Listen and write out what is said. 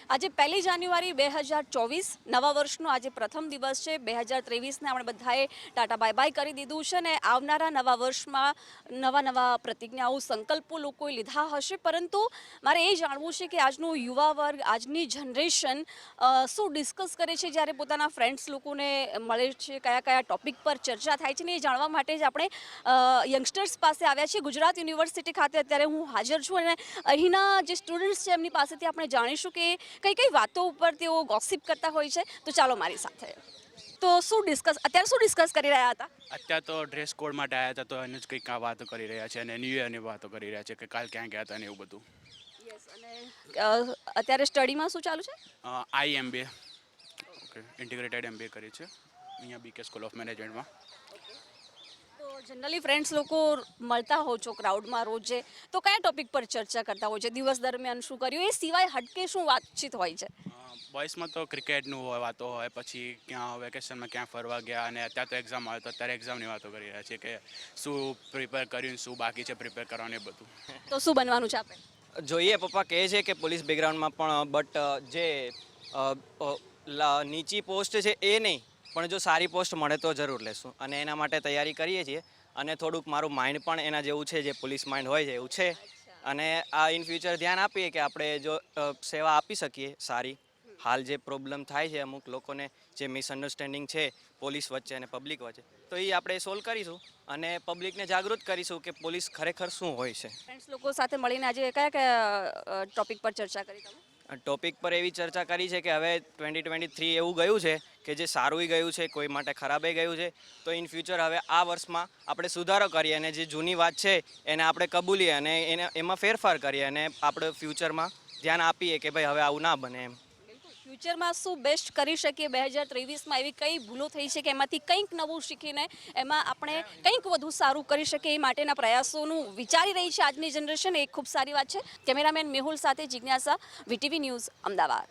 આજે 1 જાન્યુઆરી 2024 નવા વર્ષનો આજે પ્રથમ દિવસ છે. 2023ને આપણે બધાએ ટાટા બાય બાય કરી દીધું છે ને આવનારા નવા વર્ષમાં નવા પ્રતિજ્ઞાઓ સંકલ્પો લોકોએ લીધા હશે, પરંતુ મારે એ જાણવું છે કે આજનું યુવા વર્ગ, આજની જનરેશન શું ડિસ્કસ કરે છે જ્યારે પોતાના ફ્રેન્ડ્સ લોકોને મળે છે, કયા કયા ટોપિક પર ચર્ચા થાય છે ને એ જાણવા માટે જ આપણે યંગસ્ટર્સ પાસે આવ્યા છીએ. ગુજરાત યુનિવર્સિટી ખાતે અત્યારે હું હાજર છું અને અહીંના જે સ્ટુડન્ટ્સ છે એમની પાસેથી આપણે જાણીશું કે કઈ વાતો ઉપર તેઓ ગોસિપ કરતા હોય છે. તો ચાલો મારી સાથે. તો અત્યારે શું ડિસ્કસ કરી રહ્યા હતા? અત્યારે તો ડ્રેસ કોડ માટે આવ્યા હતા, તો એનું જ કંઈક વાતો કરી રહ્યા છે અને ન્યૂ યરની વાતો કરી રહ્યા છે કે કાલ ક્યાં ગયા હતા ને એવું બધું. યસ. અને અત્યારે સ્ટડીમાં શું ચાલુ છે? IMBA, ઓકે, ઇન્ટિગ્રેટેડ MBA કરી છે અહીંયા BK સ્કૂલ ઓફ મેનેજમેન્ટમાં. તો જનરલી ફ્રેન્ડ્સ લોકો મળતા હો છો ક્રાઉડમાં રોજે, તો કયા ટોપિક પર ચર્ચા કરતા હોય છે? દિવસ દરમિયાન શું કર્યું, એ સિવાય હટકે શું વાતચીત હોય છે? બોયઝમાં તો ક્રિકેટનું વાતો હોય, પછી ક્યાં વેકેશનમાં ક્યાં ફરવા ગયા, અને અત્યારે તો એક્ઝામ આવે તો અત્યારે એક્ઝામની વાતો કરી રહ્યા છે કે શું પ્રિપેર કર્યું, શું બાકી છે પ્રિપેર કરવાનું, એ બધું. તો શું બનવાનું છે આપણે? જોઈએ, પપ્પા કહે છે કે પોલીસ બેકગ્રાઉન્ડમાં પણ, બટ જે નીચી પોસ્ટ છે એ નહીં, પણ જો સારી પોસ્ટ મળે તો જરૂર લેશું અને એના માટે તૈયારી કરીએ છીએ. અને થોડુંક મારું માઇન્ડ પણ એના જેવું છે, જે પોલીસ માઇન્ડ હોય છે એવું છે. અને આ ઇન ફ્યુચર ધ્યાન આપીએ કે આપણે જો સેવા આપી શકીએ સારી. હાલ જે પ્રોબ્લેમ થાય છે અમુક લોકોને, જે મિસઅન્ડરસ્ટેન્ડિંગ છે પોલીસ વચ્ચે અને પબ્લિક વચ્ચે, તો એ આપણે સોલ્વ કરીશું અને પબ્લિકને જાગૃત કરીશું કે પોલીસ ખરેખર શું હોય છે. ફ્રેન્ડ્સ લોકો સાથે મળીને આજે કયા ટોપિક પર ચર્ચા કરી તમે? ટોપિક પર એવી ચર્ચા કરી છે કે હવે 2023 એવું ગયું છે કે જે સારું ગયું છે, કોઈ માટે ખરાબે ગયું છે. તો ઇન ફ્યુચર હવે આ વર્ષમાં આપણે સુધારો કરીએ અને જે જૂની વાત છે એને આપણે કબૂલીએ અને એમાં ફેરફાર કરીએ અને આપણે ફ્યુચરમાં ધ્યાન આપીએ કે ભાઈ હવે આવું ના બને એમ. ફ્યુચરમાં શું બેસ્ટ કરી શકીએ? 2023માં એવી કઈ ભૂલો થઈ છે કે એમાંથી કંઈક નવું શીખીને એમાં આપણે કંઈક વધુ સારું કરી શકીએ, એ માટેના પ્રયાસોનું વિચારી રહી છે આજની જનરેશન. એ ખૂબ સારી વાત છે. કેમેરામેન મેહુલ સાથે જિજ્ઞાસા, VTV ન્યૂઝ, અમદાવાદ.